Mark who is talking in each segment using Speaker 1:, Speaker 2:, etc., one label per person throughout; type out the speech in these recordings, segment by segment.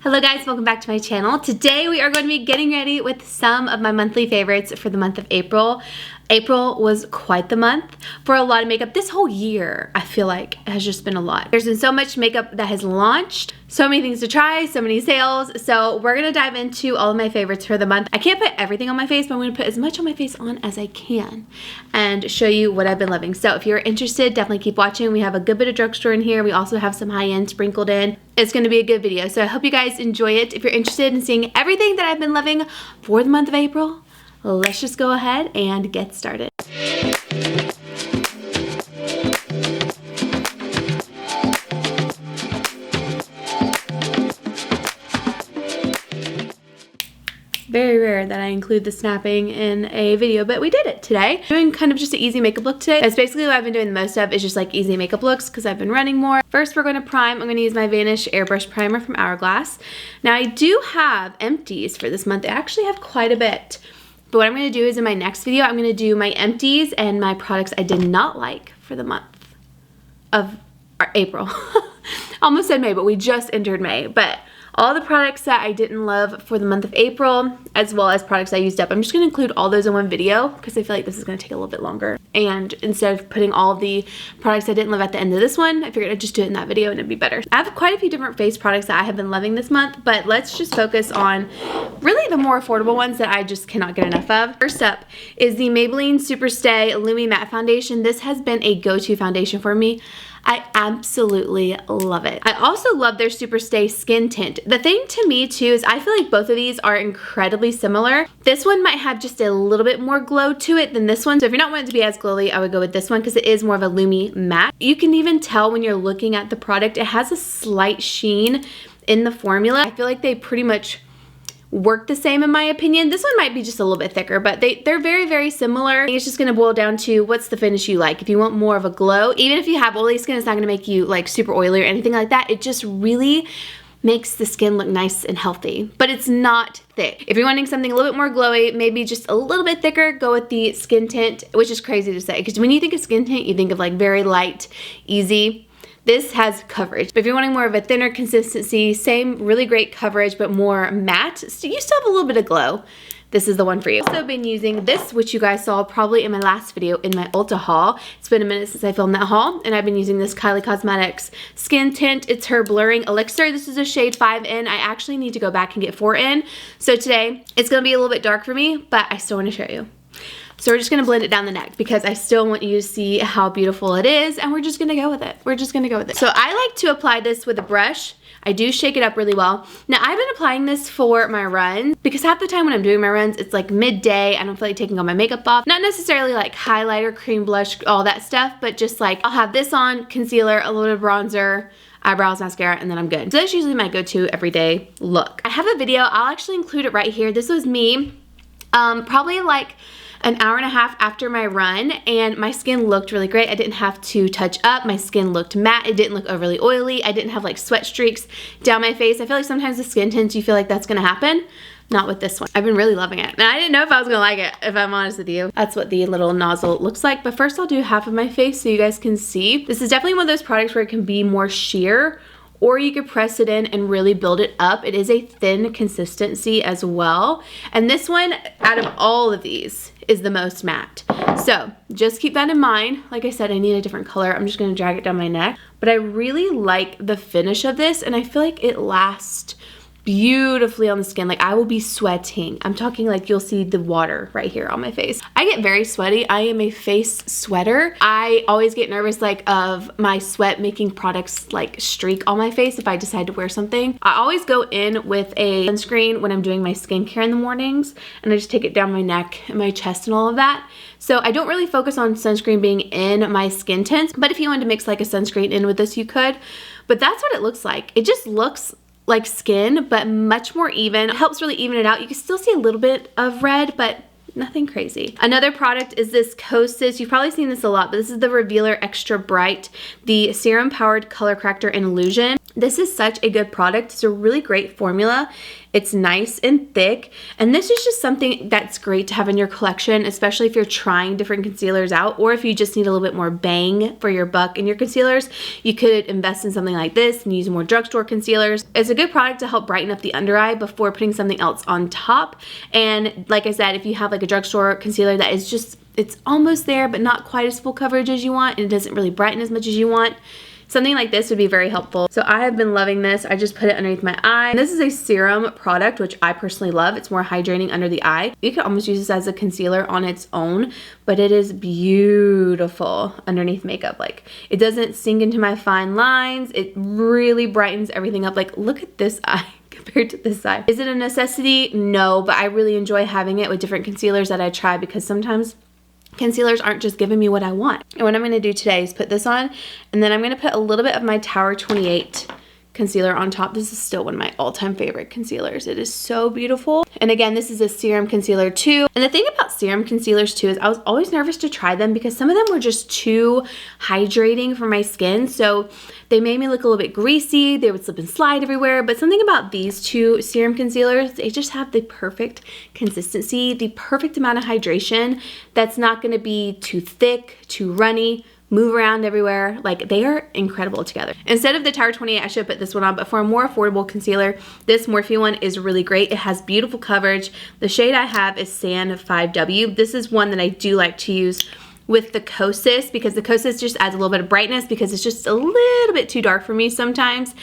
Speaker 1: Hello guys, welcome back to my channel. Today we are going to be getting ready with some of my monthly favorites for the month of April. April was quite the month for a lot of makeup. This whole year, I feel like, has just been a lot. There's been so much makeup that has launched, so many things to try, so many sales. So we're gonna dive into all of my favorites for the month. I can't put everything on my face, but I'm gonna put as much on my face on as I can and show you what I've been loving. So if you're interested, definitely keep watching. We have a good bit of drugstore in here. We also have some high-end sprinkled in. It's gonna be a good video. So I hope you guys enjoy it. If you're interested in seeing everything that I've been loving for the month of April, let's just go ahead and get started. Very rare that I include the snapping in a video, but we did it today. Doing kind of just an easy makeup look today. That's basically what I've been doing the most of, is just like easy makeup looks because I've been running more. First, we're going to prime. I'm going to use my Vanish airbrush primer from Hourglass. Now, I do have empties for this month. I actually have quite a bit. But what I'm going to do is in my next video, I'm going to do my empties and my products I did not like for the month of April. Almost said May, but we just entered May. But all the products that I didn't love for the month of April, as well as products I used up. I'm just going to include all those in one video because I feel like this is going to take a little bit longer. And instead of putting all the products I didn't love at the end of this one, I figured I'd just do it in that video and it'd be better. I have quite a few different face products that I have been loving this month, but let's just focus on really the more affordable ones that I just cannot get enough of. First up is the Maybelline Superstay Lumi Matte Foundation. This has been a go-to foundation for me. I absolutely love it. I also love their Superstay Skin Tint. The thing to me too is I feel like both of these are incredibly similar. This one might have just a little bit more glow to it than this one. So if you're not wanting to be as glowy, I would go with this one because it is more of a Lumi matte. You can even tell when you're looking at the product, it has a slight sheen in the formula. I feel like they pretty much work the same in my opinion. This one might be just a little bit thicker, but they're very, very similar. It's just gonna boil down to what's the finish you like. If you want more of a glow, even if you have oily skin, it's not gonna make you like super oily or anything like that. It just really makes the skin look nice and healthy, but it's not thick. If you're wanting something a little bit more glowy, maybe just a little bit thicker, go with the Skin Tint, which is crazy to say because when you think of Skin Tint, you think of like very light, easy. This has coverage. But if you're wanting more of a thinner consistency, same really great coverage, but more matte, so you still have a little bit of glow, this is the one for you. I've also been using this, which you guys saw probably in my last video in my Ulta haul. It's been a minute since I filmed that haul, and I've been using this Kylie Cosmetics Skin Tint. It's her Blurring Elixir. This is a shade 5N. I actually need to go back and get 4N. So today, it's gonna be a little bit dark for me, but I still wanna show you. So we're just gonna blend it down the neck because I still want you to see how beautiful it is, and we're just gonna go with it. We're just gonna go with it. So I like to apply this with a brush. I do shake it up really well. Now I've been applying this for my runs because half the time when I'm doing my runs, it's like midday. I don't feel like taking all my makeup off. Not necessarily like highlighter, cream blush, all that stuff, but just like I'll have this on, concealer, a little bit of bronzer, eyebrows, mascara, and then I'm good. So that's usually my go-to everyday look. I have a video, I'll actually include it right here. This was me, probably like an hour and a half after my run, and my skin looked really great. I didn't have to touch up. My skin looked matte. It didn't look overly oily. I didn't have like sweat streaks down my face. I feel like sometimes the skin tints, you feel like that's gonna happen. Not with this one. I've been really loving it. And I didn't know if I was gonna like it, if I'm honest with you. That's what the little nozzle looks like. But first I'll do half of my face so you guys can see. This is definitely one of those products where it can be more sheer, or you could press it in and really build it up. It is a thin consistency as well. And this one, out of all of these, is the most matte. So just keep that in mind. Like I said, I need a different color. I'm just gonna drag it down my neck. But I really like the finish of this, and I feel like it lasts beautifully on the skin. Like I will be sweating. I'm talking like you'll see the water right here on my face. I get very sweaty. I am a face sweater. I always get nervous like of my sweat making products like streak on my face if I decide to wear something. I always go in with a sunscreen when I'm doing my skincare in the mornings, and I just take it down my neck and my chest and all of that. So I don't really focus on sunscreen being in my skin tints, but if you wanted to mix like a sunscreen in with this, you could. But that's what it looks like. It just looks like skin, but much more even. It helps really even it out. You can still see a little bit of red, but nothing crazy. Another product is this Kosas. You've probably seen this a lot, but this is the Revealer Extra Bright, the Serum Powered Color Corrector and Illusion. This is such a good product. It's a really great formula. It's nice and thick. And this is just something that's great to have in your collection, especially if you're trying different concealers out, or if you just need a little bit more bang for your buck in your concealers. You could invest in something like this and use more drugstore concealers. It's a good product to help brighten up the under eye before putting something else on top. And like I said, if you have like a drugstore concealer that is just, it's almost there, but not quite as full coverage as you want, and it doesn't really brighten as much as you want, something like this would be very helpful. So I have been loving this. I just put it underneath my eye. And this is a serum product, which I personally love. It's more hydrating under the eye. You could almost use this as a concealer on its own, but it is beautiful underneath makeup. Like, it doesn't sink into my fine lines. It really brightens everything up. Like, look at this eye compared to this eye. Is it a necessity? No, but I really enjoy having it with different concealers that I try, because sometimes concealers aren't just giving me what I want. And what I'm going to do today is put this on, and then I'm going to put a little bit of my Tower 28 concealer on top. This is still one of my all-time favorite concealers. It is so beautiful. And again, this is a serum concealer too. And the thing about serum concealers too is I was always nervous to try them because some of them were just too hydrating for my skin. So they made me look a little bit greasy. They would slip and slide everywhere. But something about these two serum concealers, they just have the perfect consistency, the perfect amount of hydration that's not going to be too thick, too runny, move around everywhere. Like, they are incredible together. Instead of the Tower 28, I should put this one on, but for a more affordable concealer, this Morphe one is really great. It has beautiful coverage. The shade I have is Sand 5W. This is one that I do like to use with the Kosas, because the Kosas just adds a little bit of brightness because it's just a little bit too dark for me sometimes.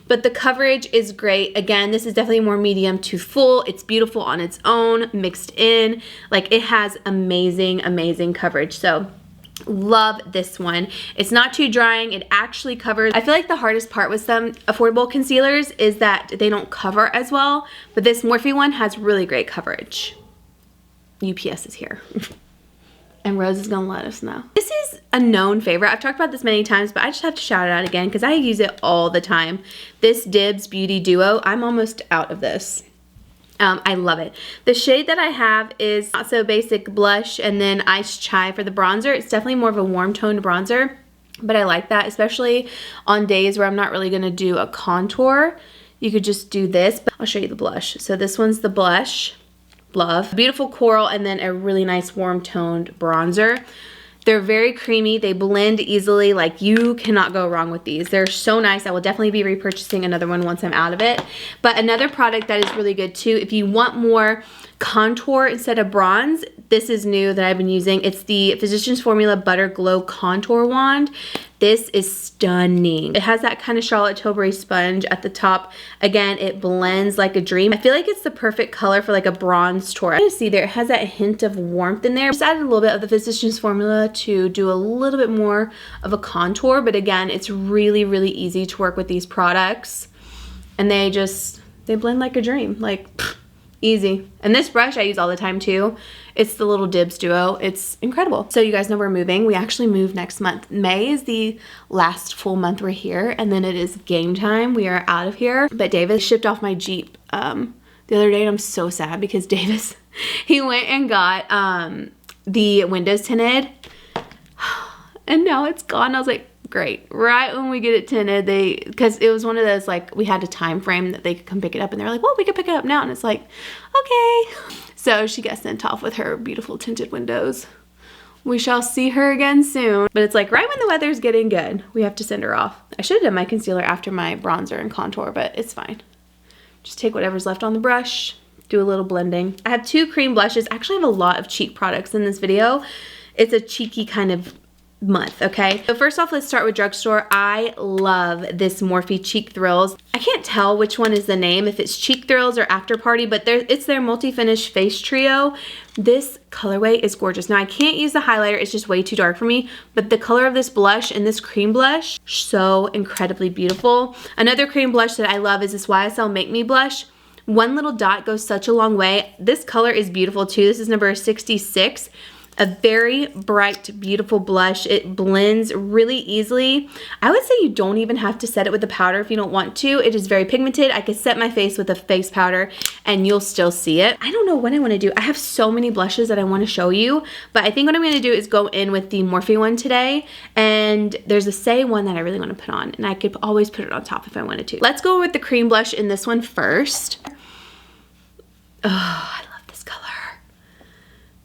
Speaker 1: But the coverage is great. Again, this is definitely more medium to full. It's beautiful on its own, mixed in. Like, it has amazing, amazing coverage. So love this one. It's not too drying. It actually covers. I feel like the hardest part with some affordable concealers is that they don't cover as well, but this Morphe one has really great coverage. UPS is here. And Rose is gonna let us know. This is a known favorite. I've talked about this many times, but I just have to shout it out again because I use it all the time. This Dibs Beauty Duo. I'm almost out of this. I love it. The shade that I have is Not So Basic Blush, and then Iced Chai for the bronzer. It's definitely more of a warm toned bronzer, but I like that, especially on days where I'm not really gonna do a contour. You could just do this, but I'll show you the blush. So this one's the blush. Love. Beautiful coral, and then a really nice warm toned bronzer. They're very creamy. They blend easily. Like, you cannot go wrong with these. They're so nice. I will definitely be repurchasing another one once I'm out of it. But another product that is really good too, if you want more contour instead of bronze, this is new that I've been using. It's the Physicians Formula Butter Glow Contour Wand. This is stunning. It has that kind of Charlotte Tilbury sponge at the top. Again, it blends like a dream. I feel like it's the perfect color for like a bronze tour. You see there, it has that hint of warmth in there. Just added a little bit of the Physicians Formula to do a little bit more of a contour, but again, it's really, really easy to work with these products. And they blend like a dream. Like, pfft, easy. And this brush I use all the time too. It's the little Dibs Duo. It's incredible. So you guys know we're moving. We actually move next month. May is the last full month we're here, and then it is game time. We are out of here. But Davis shipped off my Jeep the other day, and I'm so sad because Davis, he went and got the windows tinted, and now it's gone. I was like, great. Right when we get it tinted, because it was one of those, like, we had a time frame that they could come pick it up, and they were like, well, we could pick it up now. And it's like, okay. So she got sent off with her beautiful tinted windows. We shall see her again soon. But it's like right when the weather's getting good, we have to send her off. I should have done my concealer after my bronzer and contour, but it's fine. Just take whatever's left on the brush, do a little blending. I have two cream blushes. I actually have a lot of cheek products in this video. It's a cheeky kind of month, okay? So first off, let's start with drugstore. I love this Morphe Cheek Thrills. I can't tell which one is the name, if it's Cheek Thrills or After Party, but it's their multi-finish face trio. This colorway is gorgeous. Now, I can't use the highlighter, it's just way too dark for me, but the color of this blush and this cream blush, so incredibly beautiful. Another cream blush that I love is this YSL Make Me blush. One little dot goes such a long way. This color is beautiful too. This is number 66. A very bright, beautiful blush. It blends really easily. I would say you don't even have to set it with a powder if you don't want to. It is very pigmented. I could set my face with a face powder and you'll still see it. I don't know what I want to do. I have so many blushes that I want to show you, but I think what I'm going to do is go in with the Morphe one today, and there's a Say one that I really want to put on, and I could always put it on top if I wanted to. Let's go with the cream blush in this one first. Oh, I love this color.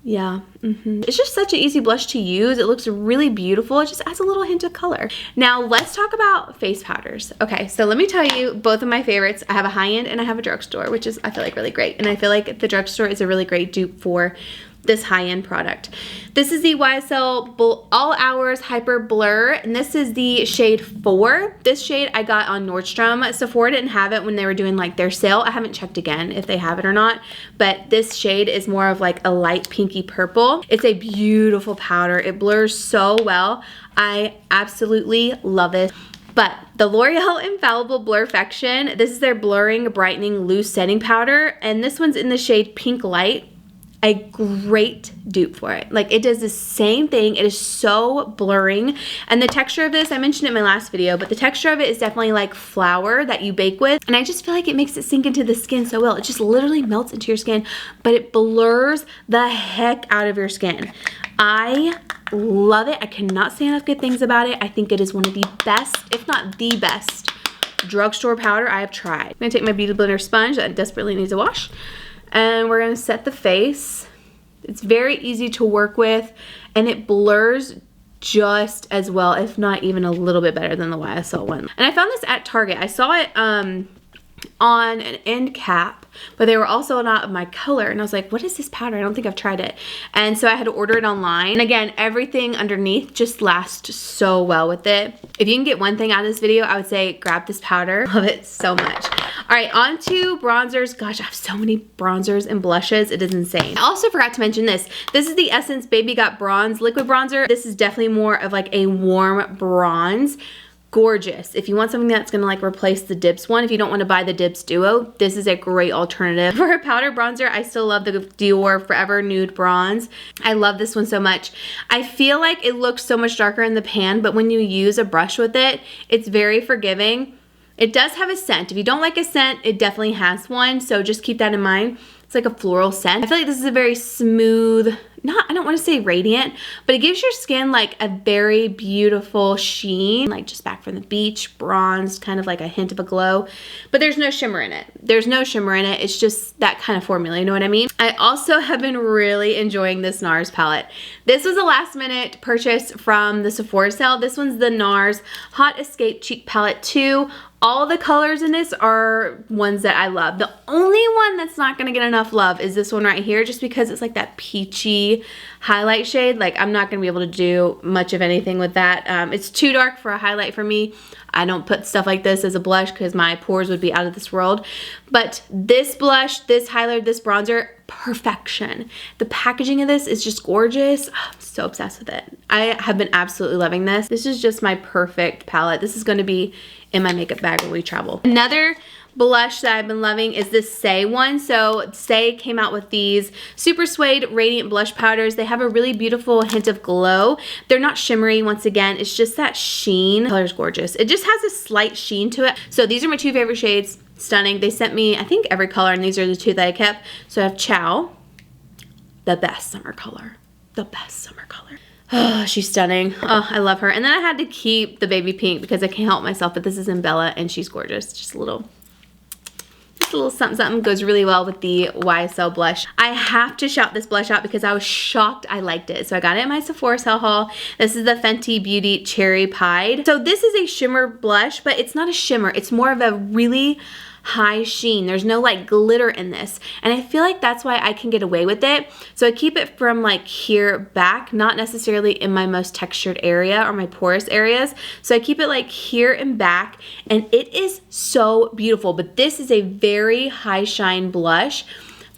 Speaker 1: Yeah, It's just such an easy blush to use. It looks really beautiful. It just adds a little hint of color. Now let's talk about face powders. Okay, so let me tell you both of my favorites. I have a high-end and I have a drugstore, which is, I feel like, really great. And I feel like the drugstore is a really great dupe for this high-end product. This is the YSL All Hours Hyper Blur, and this is the shade 4. This shade I got on Nordstrom. Sephora didn't have it when they were doing like their sale. I haven't checked again if they have it or not, but this shade is more of like a light pinky purple. It's a beautiful powder. It blurs so well. I absolutely love it. But the L'Oreal Infallible Blurfection, this is their blurring, brightening, loose setting powder, and this one's in the shade Pink Light. A great dupe for it. Like, it does the same thing. It is so blurring, and the texture of this, I mentioned it in my last video, but the texture of it is definitely like flour that you bake with, and I just feel like it makes it sink into the skin so well. It just literally melts into your skin, but it blurs the heck out of your skin. I love it. I cannot say enough good things about it. I think it is one of the best, if not the best, drugstore powder I have tried. I'm gonna take my Beauty Blender sponge that desperately needs a wash, and we're gonna set the face. It's very easy to work with, and it blurs just as well, if not even a little bit better than the YSL one. And I found this at Target. I saw it on an end cap, but they were also not of my color, and I was like, what is this powder? I don't think I've tried it. And so I had to order it online, and again, everything underneath just lasts so well with it. If you can get one thing out of this video, I would say grab this powder. Love it so much. All right, on to bronzers. Gosh, I have so many bronzers and blushes. It is insane. I also forgot to mention this. This is the Essence Baby Got Bronze Liquid Bronzer. This is definitely more of like a warm bronze. Gorgeous. If you want something that's gonna like replace the Dips one, if you don't want to buy the Dips Duo, this is a great alternative. For a powder bronzer, I still love the Dior Forever Nude Bronze. I love this one so much. I feel like it looks so much darker in the pan, but when you use a brush with it, it's very forgiving. It does have a scent. If you don't like a scent, it definitely has one, so just keep that in mind. It's like a floral scent. I feel like this is a very smooth, I don't want to say radiant, but it gives your skin like a very beautiful sheen, like just back from the beach, bronzed, kind of like a hint of a glow, but there's no shimmer in it. There's no shimmer in it. It's just that kind of formula, you know what I mean? I also have been really enjoying this NARS palette. This was a last minute purchase from the Sephora sale. This one's the NARS Hot Escape Cheek Palette 2. All the colors in this are ones that I love. The only one that's not gonna get enough love is this one right here, just because it's like that peachy highlight shade. Like, I'm not gonna be able to do much of anything with that. It's too dark for a highlight for me. I don't put stuff like this as a blush because my pores would be out of this world. But this blush, this highlighter, this bronzer, perfection. The packaging of this is just gorgeous. Oh, I'm so obsessed with it. I have been absolutely loving this. This is just my perfect palette. This is gonna be in my makeup bag when we travel. Another blush that I've been loving is this Say one. So Say came out with these Super Suede Radiant Blush Powders. They have a really beautiful hint of glow. They're not shimmery, once again, it's just that sheen. The color's gorgeous. It just has a slight sheen to it. So these are my two favorite shades. Stunning. They sent me, I think, every color, and these are the two that I kept. So I have Chow, the best summer color. The best summer color. Oh, she's stunning. Oh, I love her. And then I had to keep the baby pink because I can't help myself, but this is in Bella and she's gorgeous. Just a little something something, goes really well with the YSL blush. I have to shout this blush out because I was shocked I liked it. So I got it in my Sephora sale haul. This is the Fenty Beauty Cherry Pied. So this is a shimmer blush, but it's not a shimmer. It's more of a really high sheen. There's no like glitter in this, and I feel like that's why I can get away with it. So I keep it from like here back, not necessarily in my most textured area or my porous areas. So I keep it like here and back, and it is so beautiful. But this is a very high shine blush,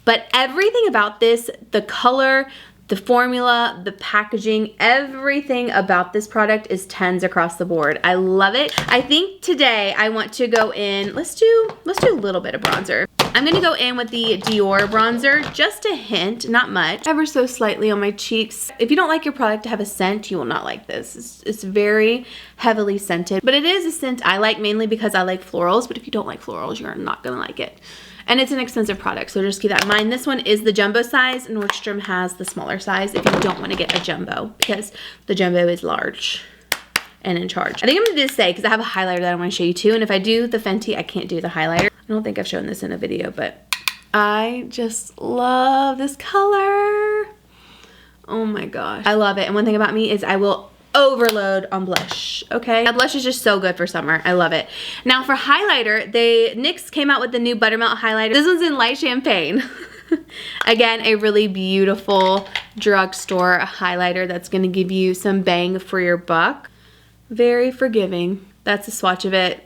Speaker 1: but everything about this, the color, the formula, the packaging, everything about this product is 10s across the board. I love it. I think today I want to go in, let's do a little bit of bronzer. I'm gonna go in with the Dior bronzer, just a hint, not much, ever so slightly on my cheeks. If you don't like your product to have a scent, you will not like this. It's very heavily scented, but it is a scent I like mainly because I like florals, but if you don't like florals, you're not gonna like it. And it's an expensive product, so just keep that in mind. This one is the jumbo size. Nordstrom has the smaller size if you don't want to get a jumbo, because the jumbo is large and in charge. I think I'm gonna do this today because I have a highlighter that I want to show you too, and if I do the Fenty, I can't do the highlighter. I don't think I've shown this in a video, but I just love this color. Oh my gosh, I love it. And one thing about me is I will overload on blush, okay? That blush is just so good for summer. I love it. Now for highlighter, NYX came out with the new Buttermelt highlighter. This one's in light champagne. Again, a really beautiful drugstore highlighter that's gonna give you some bang for your buck. Very forgiving. That's a swatch of it.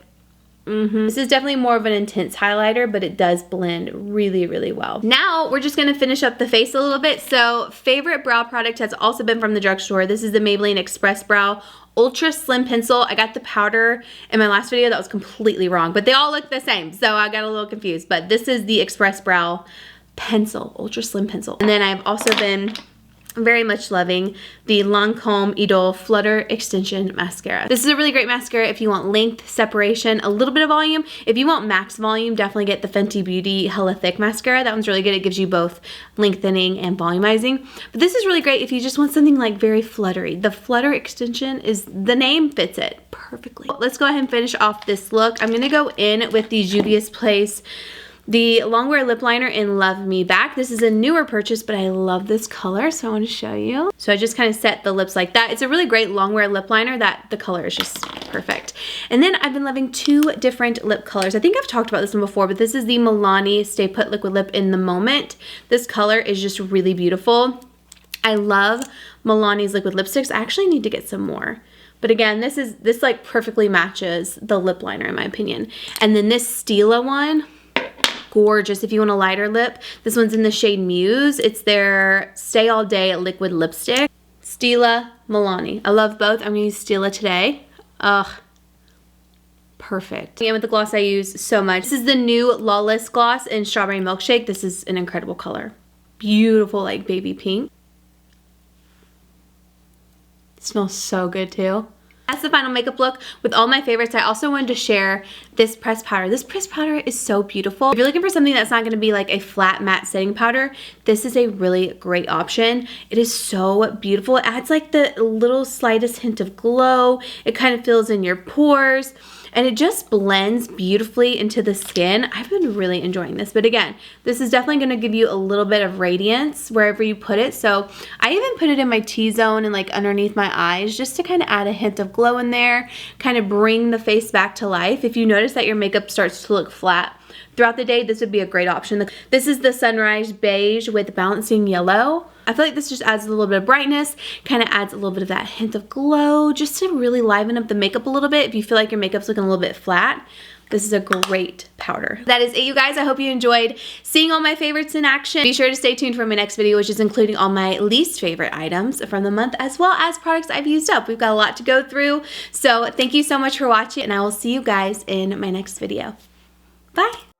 Speaker 1: This is definitely more of an intense highlighter, but it does blend really, really well. Now we're just gonna finish up the face a little bit. So favorite brow product has also been from the drugstore. This is the Maybelline Express Brow Ultra Slim Pencil. I got the powder in my last video. That was completely wrong, but they all look the same, so I got a little confused. But this is the Express Brow Pencil, Ultra Slim Pencil. And then I've also been very much loving the Lancome Idole Flutter Extension Mascara. This is a really great mascara if you want length, separation, a little bit of volume. If you want max volume, definitely get the Fenty Beauty Hella Thick Mascara. That one's really good. It gives you both lengthening and volumizing. But this is really great if you just want something like very fluttery. The Flutter Extension the name fits it perfectly. Let's go ahead and finish off this look. I'm gonna go in with the Juvia's Place the Longwear Lip Liner in Love Me Back. This is a newer purchase, but I love this color, so I want to show you. So I just kind of set the lips like that. It's a really great longwear lip liner that the color is just perfect. And then I've been loving two different lip colors. I think I've talked about this one before, but this is the Milani Stay Put Liquid Lip in the Moment. This color is just really beautiful. I love Milani's liquid lipsticks. I actually need to get some more. But again, this like perfectly matches the lip liner in my opinion. And then this Stila one, gorgeous if you want a lighter lip. This one's in the shade Muse. It's their Stay All Day liquid lipstick. Stila, Milani. I love both. I'm gonna use Stila today. Ugh, perfect. Again, with the gloss I use so much. This is the new Lawless gloss in Strawberry Milkshake. This is an incredible color. Beautiful, like baby pink. It smells so good too. That's the final makeup look with all my favorites. I also wanted to share this pressed powder. This pressed powder is so beautiful. If you're looking for something that's not gonna be like a flat matte setting powder, this is a really great option. It is so beautiful. It adds like the little slightest hint of glow. It kind of fills in your pores. And it just blends beautifully into the skin. I've been really enjoying this. But again, this is definitely gonna give you a little bit of radiance wherever you put it. So I even put it in my T-zone and like underneath my eyes just to kind of add a hint of glow in there, kind of bring the face back to life. If you notice that your makeup starts to look flat throughout the day, this would be a great option. This is the Sunrise Beige with Balancing Yellow. I feel like this just adds a little bit of brightness, kind of adds a little bit of that hint of glow, just to really liven up the makeup a little bit. If you feel like your makeup's looking a little bit flat, this is a great powder. That is it, you guys. I hope you enjoyed seeing all my favorites in action. Be sure to stay tuned for my next video, which is including all my least favorite items from the month, as well as products I've used up. We've got a lot to go through. So thank you so much for watching, and I will see you guys in my next video. Bye.